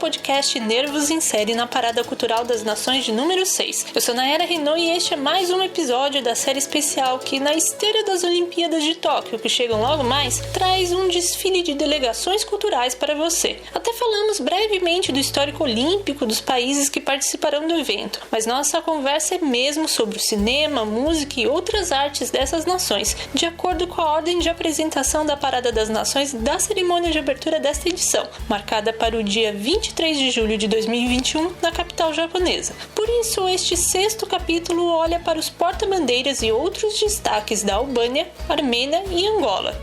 podcast Nervos em Série na Parada Cultural das Nações de número 6. Eu sou Nayara Renault e este é mais um episódio da série especial que, na esteira das Olimpíadas de Tóquio, que chegam logo mais, traz um desfile de delegações culturais para você. Até falamos brevemente do histórico olímpico dos países que participarão do evento, mas nossa conversa é mesmo sobre o cinema, música e outras artes dessas nações, de acordo com a ordem de apresentação da Parada das Nações da cerimônia de abertura desta edição, marcada para o dia 23 de julho de 2021 na capital japonesa. Por isso, este sexto capítulo olha para os porta-bandeiras e outros destaques da Albânia, Armênia e Angola.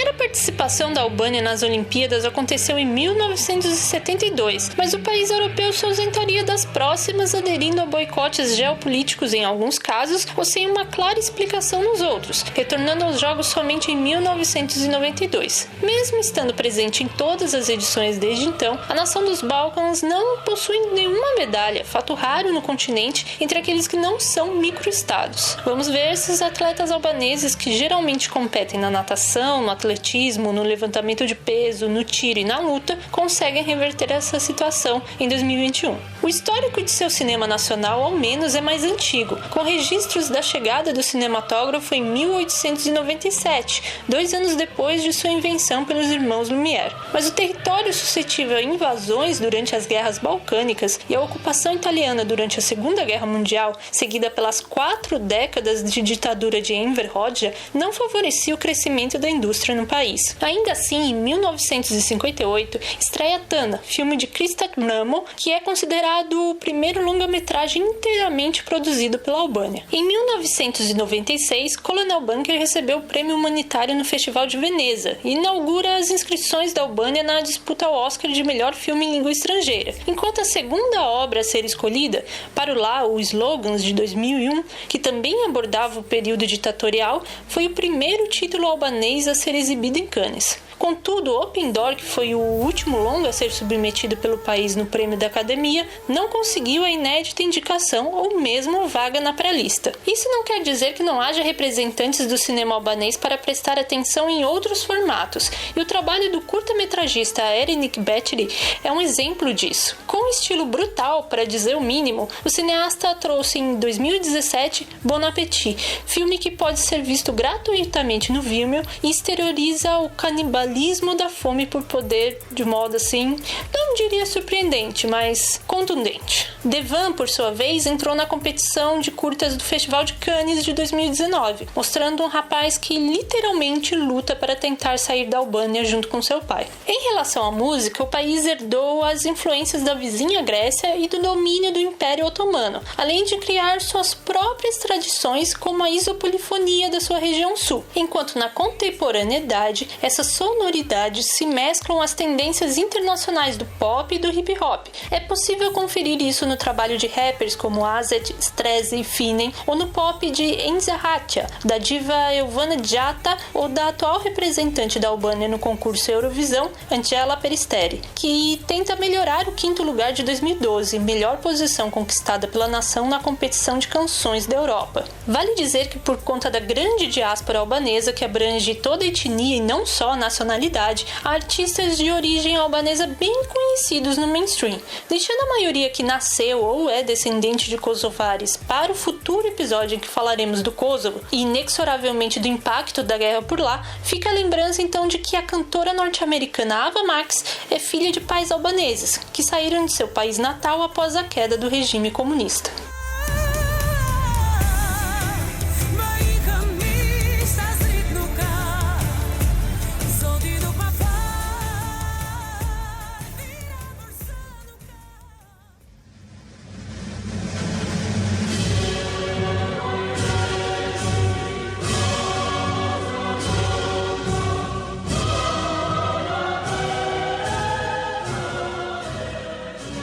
A participação da Albânia nas Olimpíadas aconteceu em 1972, mas o país europeu se ausentaria das próximas, aderindo a boicotes geopolíticos em alguns casos ou sem uma clara explicação nos outros, retornando aos Jogos somente em 1992. Mesmo estando presente em todas as edições desde então, a nação dos Balcãs não possui nenhuma medalha, fato raro no continente entre aqueles que não são microestados. Vamos ver se os atletas albaneses, que geralmente competem na natação, no atletismo, no levantamento de peso, no tiro e na luta, conseguem reverter essa situação em 2021. O histórico de seu cinema nacional, ao menos, é mais antigo, com registros da chegada do cinematógrafo em 1897, 2 anos depois de sua invenção pelos irmãos Lumière. Mas o território suscetível a invasões durante as guerras balcânicas e a ocupação italiana durante a Segunda Guerra Mundial, seguida pelas 4 décadas de ditadura de Enver Hoxha, não favorecia o crescimento da indústria no país. Ainda assim, em 1958, estreia Tana, filme de Krista Mramo, que é considerado o primeiro longa-metragem inteiramente produzido pela Albânia. Em 1996, Colonel Bunker recebeu o prêmio humanitário no Festival de Veneza e inaugura as inscrições da Albânia na disputa ao Oscar de melhor filme em língua estrangeira. Enquanto a segunda obra a ser escolhida, para lá, o Slogans, de 2001, que também abordava o período ditatorial, foi o primeiro título albanês a ser exibido em Cannes. Contudo, Open Door, que foi o último longa a ser submetido pelo país no prêmio da Academia, não conseguiu a inédita indicação ou mesmo vaga na pré-lista. Isso não quer dizer que não haja representantes do cinema albanês para prestar atenção em outros formatos, e o trabalho do curta-metragista Erinik Betri é um exemplo disso. Com um estilo brutal, para dizer o mínimo, o cineasta trouxe em 2017 Bon Appétit, filme que pode ser visto gratuitamente no Vimeo e exterioriza o canibalismo da fome por poder de modo assim, não diria surpreendente, mas contundente. Devan, por sua vez, entrou na competição de curtas do Festival de Cannes de 2019, mostrando um rapaz que literalmente luta para tentar sair da Albânia junto com seu pai. Em relação à música, o país herdou as influências da vizinha Grécia e do domínio do Império Otomano, além de criar suas próprias tradições como a isopolifonia da sua região sul, enquanto na contemporaneidade essas sonoridades se mesclam às tendências internacionais do pop e do hip hop. É possível conferir isso no trabalho de rappers como Azet, Strezzi e Finen, ou no pop de Enza Hatia, da diva Elvana Jata, ou da atual representante da Albânia no concurso Eurovisão, Angela Peristeri, que tenta melhorar o 5º lugar de 2012, melhor posição conquistada pela nação na competição de canções da Europa. Vale dizer que, por conta da grande diáspora albanesa que abrange toda a etnia e não só a nacionalidade, há artistas de origem albanesa bem conhecidos no mainstream, deixando a maioria que nasceu ou é descendente de kosovares para o futuro episódio em que falaremos do Kosovo e inexoravelmente do impacto da guerra por lá. Fica a lembrança então de que a cantora norte-americana Ava Max é filha de pais albaneses, que saíram de seu país natal após a queda do regime comunista.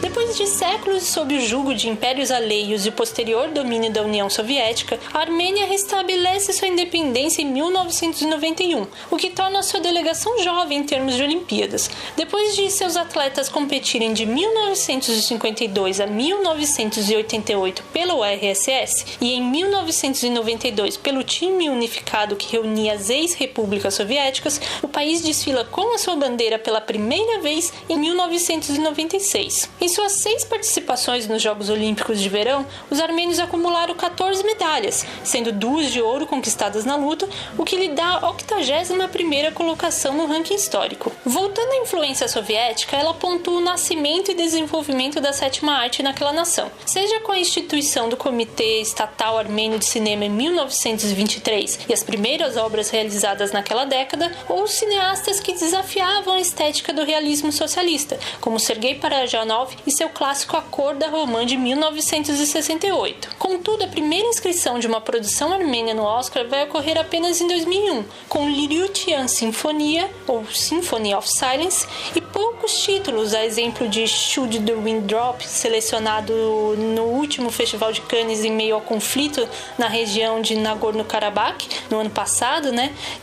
Depois de séculos sob o jugo de impérios alheios e o posterior domínio da União Soviética, a Armênia restabelece sua independência em 1991, o que torna sua delegação jovem em termos de Olimpíadas. Depois de seus atletas competirem de 1952 a 1988 pela URSS e em 1992 pelo time unificado que reunia as ex-repúblicas soviéticas, o país desfila com a sua bandeira pela primeira vez em 1996. Em suas 6 participações nos Jogos Olímpicos de Verão, os armênios acumularam 14 medalhas, sendo 2 de ouro conquistadas na luta, o que lhe dá a 81ª colocação no ranking histórico. Voltando à influência soviética, ela pontua o nascimento e desenvolvimento da sétima arte naquela nação, seja com a instituição do Comitê Estatal Armênio de Cinema em 1923 e as primeiras obras realizadas naquela década, ou cineastas que desafiavam a estética do realismo socialista, como Sergei Parajanov e seu clássico A Cor da Romã de 1968. Contudo, a primeira inscrição de uma produção armênia no Oscar vai ocorrer apenas em 2001, com Liryutian Sinfonia, ou Symphony of Silence, e poucos títulos, a exemplo de Should the Wind Drop, selecionado no último Festival de Cannes em meio ao conflito na região de Nagorno-Karabakh, no ano passado,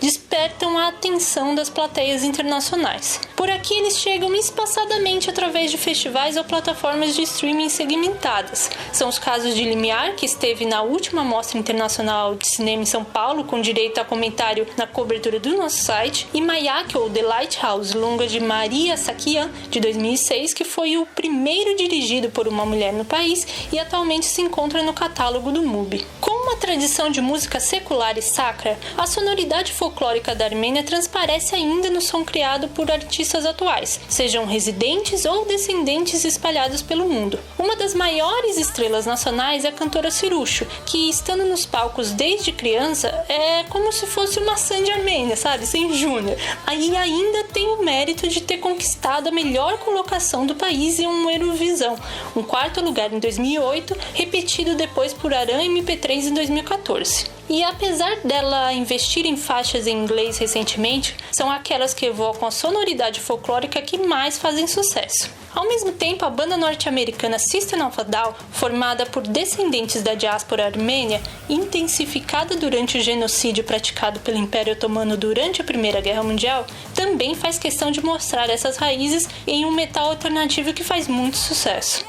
despertam a atenção das plateias internacionais. Por aqui eles chegam espaçadamente através de festivais ou plataformas de streaming segmentadas. São os casos de Limiar, que esteve na última Mostra Internacional de Cinema em São Paulo, com direito a comentário na cobertura do nosso site, e Mayak, ou The Lighthouse, longa de Maria Sakian, de 2006, que foi o primeiro dirigido por uma mulher no país e atualmente se encontra no catálogo do MUBI. Com uma tradição de música secular e sacra, a sonoridade folclórica da Armênia transparece ainda no som criado por artistas atuais, sejam residentes ou descendentes espalhados pelo mundo. Uma das maiores estrelas nacionais é a cantora Sirusho, que, estando nos palcos desde criança, é como se fosse uma Sandy Armênia, sem Júnior. Aí ainda tem o mérito de ter conquistado a melhor colocação do país em um Eurovisão, um 4º lugar em 2008, repetido depois por Aran MP3 em 2014. E apesar dela investir em faixas em inglês recentemente, são aquelas que evocam a sonoridade folclórica que mais fazem sucesso. Ao mesmo tempo, a banda norte-americana System of a Down, formada por descendentes da diáspora armênia, intensificada durante o genocídio praticado pelo Império Otomano durante a Primeira Guerra Mundial, também faz questão de mostrar essas raízes em um metal alternativo que faz muito sucesso.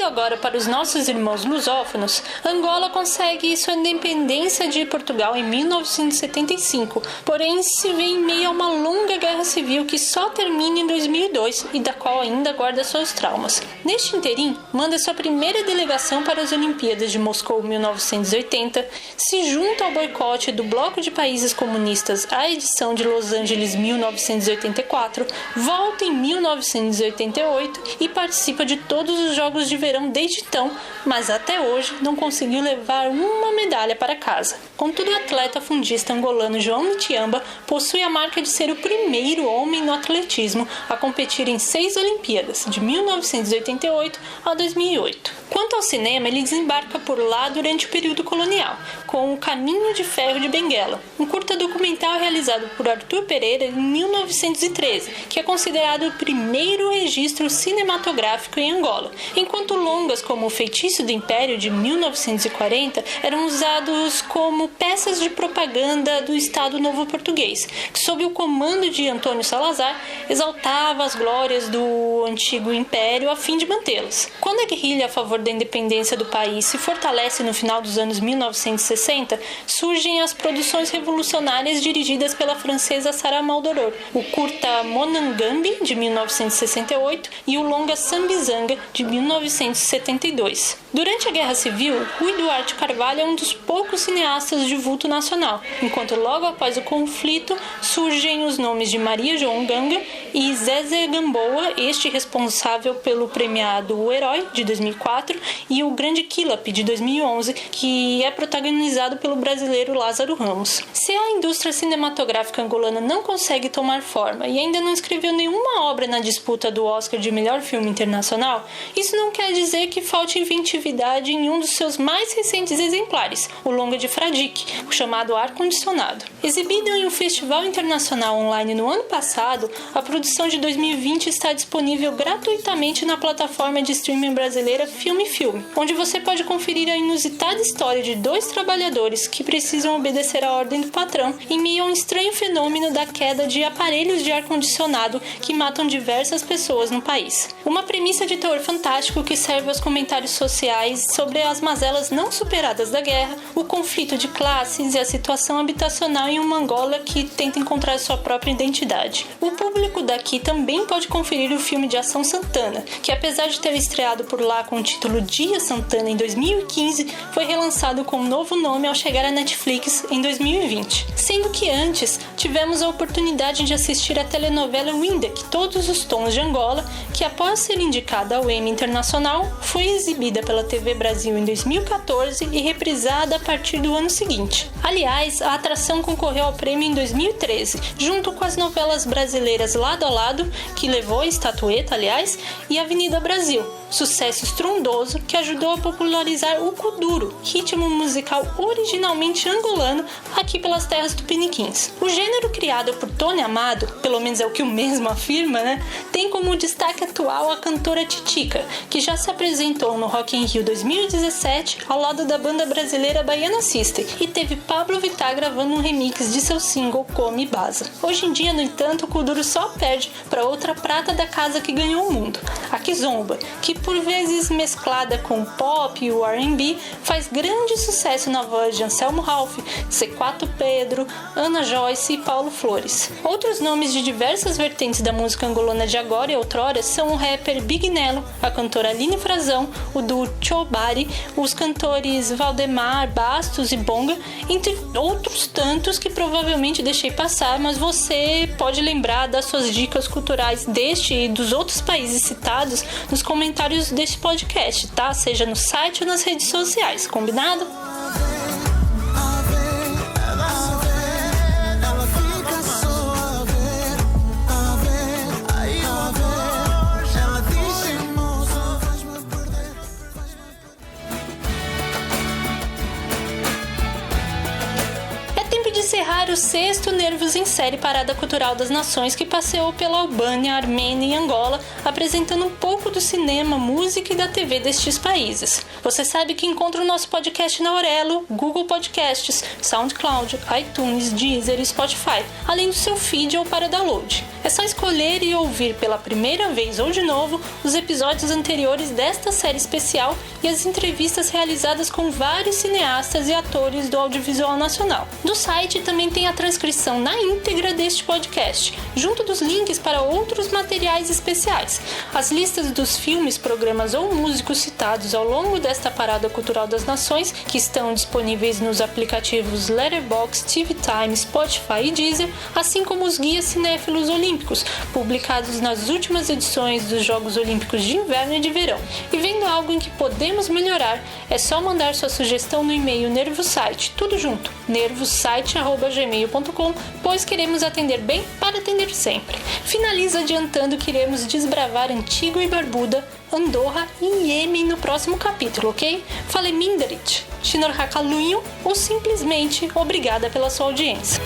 Agora para os nossos irmãos lusófonos, Angola consegue sua independência de Portugal em 1975, porém se vê em meio a uma longa guerra civil que só termina em 2002 e da qual ainda guarda seus traumas. Neste interim, manda sua primeira delegação para as Olimpíadas de Moscou 1980, se junta ao boicote do Bloco de Países Comunistas à edição de Los Angeles 1984, volta em 1988 e participa de todos os Jogos de Verão desde então, mas até hoje não conseguiu levar uma medalha para casa. Contudo, o atleta fundista angolano João Mitiamba possui a marca de ser o primeiro homem no atletismo a competir em 6 Olimpíadas, de 1988 a 2008. Quanto ao cinema, ele desembarca por lá durante o período colonial, com O Caminho de Ferro de Benguela, um curta documental realizado por Arthur Pereira em 1913, que é considerado o primeiro registro cinematográfico em Angola, enquanto longas como O Feitiço do Império, de 1940, eram usados como peças de propaganda do Estado Novo Português, que, sob o comando de Antônio Salazar, exaltava as glórias do antigo império a fim de mantê-las. Quando a guerrilha a favor da independência do país se fortalece no final dos anos 1960, surgem as produções revolucionárias dirigidas pela francesa Sarah Maldoror, o curta Monangambi, de 1968, e o longa Sambizanga, de 1972. Durante a Guerra Civil, Rui Duarte Carvalho é um dos poucos cineastas de vulto nacional, enquanto logo após o conflito surgem os nomes de Maria João Ganga e Zezé Gamboa, este responsável pelo premiado O Herói, de 2004, 2004, e O Grande Quilap, de 2011, que é protagonizado pelo brasileiro Lázaro Ramos. Se a indústria cinematográfica angolana não consegue tomar forma e ainda não escreveu nenhuma obra na disputa do Oscar de melhor filme internacional, isso não quer dizer que falte inventividade em um dos seus mais recentes exemplares, o longa de Fradique, o chamado Ar-Condicionado. Exibido em um festival internacional online no ano passado, a produção de 2020 está disponível gratuitamente na plataforma de streaming brasileira Filme, onde você pode conferir a inusitada história de dois trabalhadores que precisam obedecer à ordem do patrão em meio a um estranho fenômeno da queda de aparelhos de ar-condicionado que matam diversas pessoas no país. Uma premissa de teor fantástico que serve aos comentários sociais sobre as mazelas não superadas da guerra, o conflito de classes e a situação habitacional em uma Angola que tenta encontrar sua própria identidade. O público daqui também pode conferir o filme de ação Santana, que apesar de ter estreado por lá com o título Dia Santana em 2015, foi relançado com um novo nome ao chegar à Netflix em 2020. Sendo que antes, tivemos a oportunidade de assistir a telenovela Windek, Todos os Tons de Angola, que após ser indicada ao Emmy Internacional, foi exibida pela TV Brasil em 2014 e reprisada a partir do ano seguinte. Aliás, a atração concorreu ao prêmio em 2013, junto com as novelas brasileiras Lado a Lado, que levou a estatueta, aliás, e Avenida Brasil, sucesso estrondoso que ajudou a popularizar o kuduro, ritmo musical originalmente angolano aqui pelas terras tupiniquins. O gênero criado por Tony Amado, pelo menos é o que o mesmo afirma, tem como destaque atual a cantora Titica, que já se apresentou no Rock in Rio 2017 ao lado da banda brasileira Baiana System e teve Pablo Vittar gravando um remix de seu single Come Baza. Hoje em dia, no entanto, o kuduro só perde para outra prata da casa que ganhou o mundo, a kizomba, que por vezes mesclada com o pop e o R&B, faz grande sucesso na voz de Anselmo Ralph, C4 Pedro, Ana Joyce e Paulo Flores. Outros nomes de diversas vertentes da música angolana de agora e outrora são o rapper Big Nelo, a cantora Aline Frazão, o duo Chobari, os cantores Valdemar, Bastos e Bonga, entre outros tantos que provavelmente deixei passar, mas você pode lembrar das suas dicas culturais deste e dos outros países citados nos comentários deste podcast, tá? Seja no site ou nas redes sociais, combinado? Encerrar o 6º Nervos em Série Parada Cultural das Nações, que passeou pela Albânia, Armênia e Angola, apresentando um pouco do cinema, música e da TV destes países. Você sabe que encontra o nosso podcast na Aurelo, Google Podcasts, SoundCloud, iTunes, Deezer e Spotify, além do seu feed ou para download. É só escolher e ouvir pela primeira vez ou de novo os episódios anteriores desta série especial e as entrevistas realizadas com vários cineastas e atores do audiovisual nacional. Do site também tem a transcrição na íntegra deste podcast, junto dos links para outros materiais especiais. As listas dos filmes, programas ou músicos citados ao longo desta Parada Cultural das Nações, que estão disponíveis nos aplicativos Letterboxd, TV Time, Spotify e Deezer, assim como os guias cinéfilos olímpicos, publicados nas últimas edições dos Jogos Olímpicos de Inverno e de Verão. E vendo algo em que podemos melhorar, é só mandar sua sugestão no e-mail nervosite, tudo junto, nervosite@gmail.com, pois queremos atender bem para atender sempre. Finaliza adiantando que iremos desbravar Antigua e Barbuda, Andorra e Iêmen no próximo capítulo, ok? Fale Mindarit, Shinor Hakalunho ou simplesmente obrigada pela sua audiência.